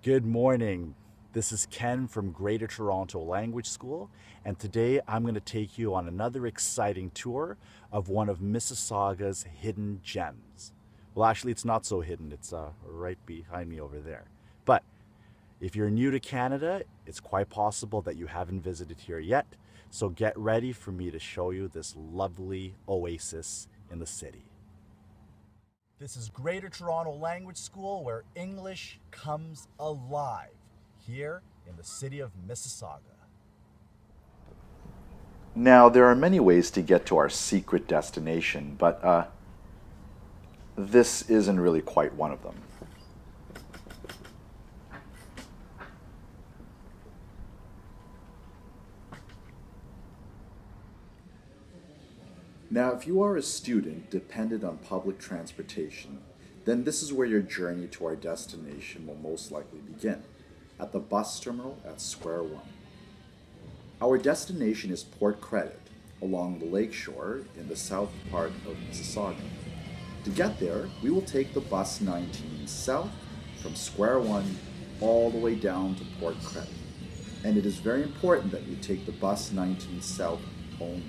Good morning. This is Ken from Greater Toronto Language School, and today I'm going to take you on another exciting tour of one of Mississauga's hidden gems. Well, actually, it's not so hidden. It's right behind me over there. But if you're new to Canada, it's quite possible that you haven't visited here yet, so get ready for me to show you this lovely oasis in the city. This is Greater Toronto Language School, where English comes alive, here in the city of Mississauga. Now, there are many ways to get to our secret destination, but this isn't really quite one of them. Now, if you are a student dependent on public transportation, then this is where your journey to our destination will most likely begin, at the bus terminal at Square One. Our destination is Port Credit, along the lakeshore in the south part of Mississauga. To get there, we will take the bus 19 south from Square One all the way down to Port Credit. And it is very important that you take the bus 19 south only.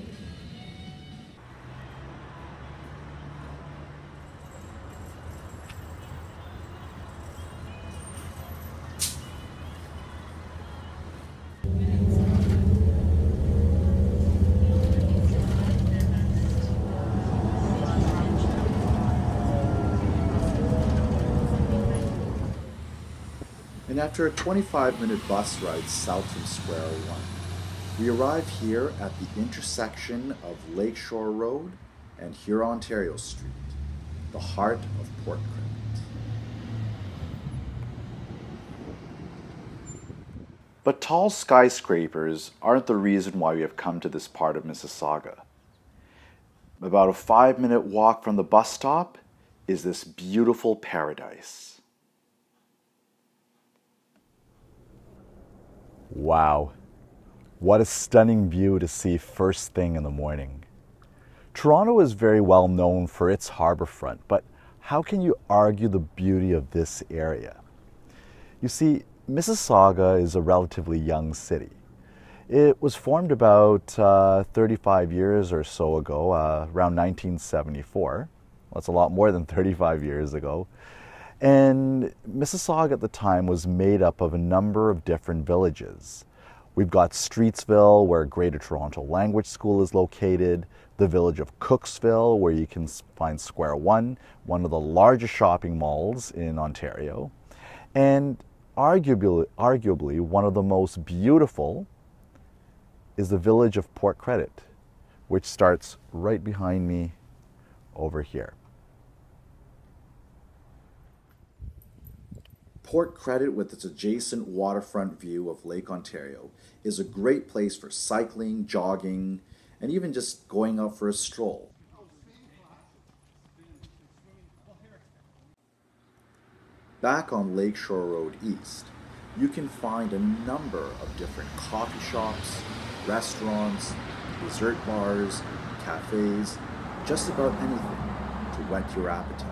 And after a 25-minute bus ride south from Square One, we arrive here at the intersection of Lakeshore Road and Hurontario Street, the heart of Port Credit. But tall skyscrapers aren't the reason why we have come to this part of Mississauga. About a 5-minute walk from the bus stop is this beautiful paradise. Wow, what a stunning view to see first thing in the morning. Toronto is very well known for its harborfront, but how can you argue the beauty of this area? You see, Mississauga is a relatively young city. It was formed about 35 years or so ago, around 1974. Well, that's a lot more than 35 years ago. And Mississauga at the time was made up of a number of different villages. We've got Streetsville, where Greater Toronto Language School is located, the village of Cooksville, where you can find Square One, one of the largest shopping malls in Ontario, and arguably one of the most beautiful is the village of Port Credit, which starts right behind me over here. Port Credit, with its adjacent waterfront view of Lake Ontario, is a great place for cycling, jogging, and even just going out for a stroll. Back on Lakeshore Road East, you can find a number of different coffee shops, restaurants, dessert bars, cafes, just about anything to whet your appetite.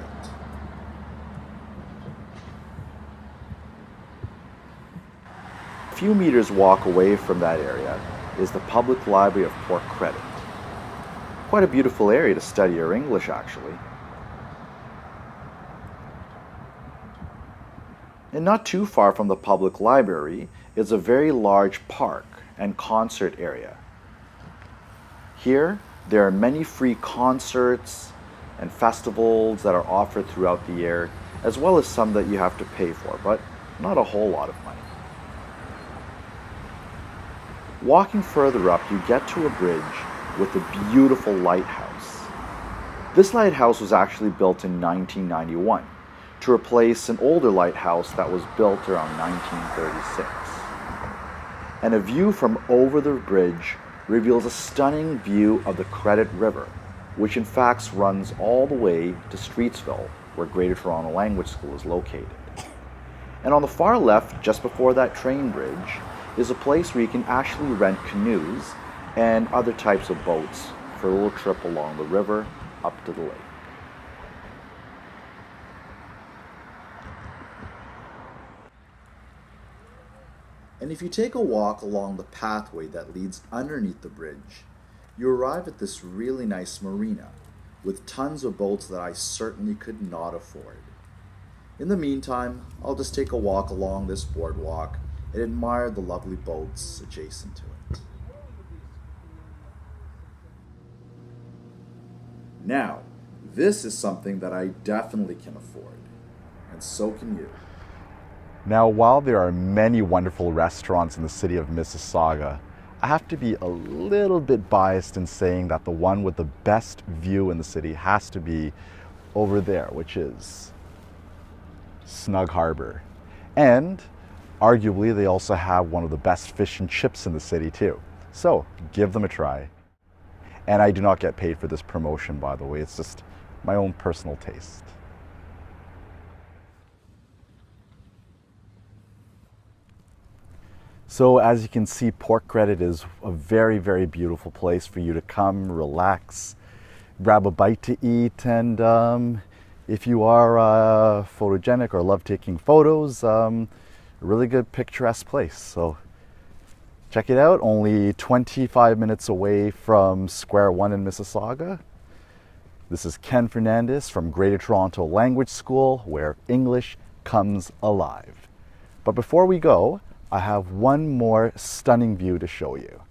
A few meters walk away from that area is the Public Library of Port Credit. Quite a beautiful area to study your English, actually. And not too far from the public library is a very large park and concert area. Here, there are many free concerts and festivals that are offered throughout the year, as well as some that you have to pay for, but not a whole lot of money. Walking further up, you get to a bridge with a beautiful lighthouse. This lighthouse was actually built in 1991 to replace an older lighthouse that was built around 1936. And a view from over the bridge reveals a stunning view of the Credit River, which in fact runs all the way to Streetsville, where Greater Toronto Language School is located. And on the far left, just before that train bridge, is a place where you can actually rent canoes and other types of boats for a little trip along the river up to the lake. And if you take a walk along the pathway that leads underneath the bridge, you arrive at this really nice marina with tons of boats that I certainly could not afford. In the meantime, I'll just take a walk along this boardwalk and admire the lovely boats adjacent to it. Now, this is something that I definitely can afford, and so can you. Now, while there are many wonderful restaurants in the city of Mississauga, I have to be a little bit biased in saying that the one with the best view in the city has to be over there, which is Snug Harbor. And arguably, they also have one of the best fish and chips in the city too. So give them a try. And I do not get paid for this promotion, by the way. It's just my own personal taste. So as you can see, Port Credit is a very, very beautiful place for you to come, relax, grab a bite to eat, and if you are photogenic or love taking photos, a really good picturesque place. So check it out, only 25 minutes away from Square One in Mississauga. This is Ken Fernandes from Greater Toronto Language School, where English comes alive. But before we go, I have one more stunning view to show you.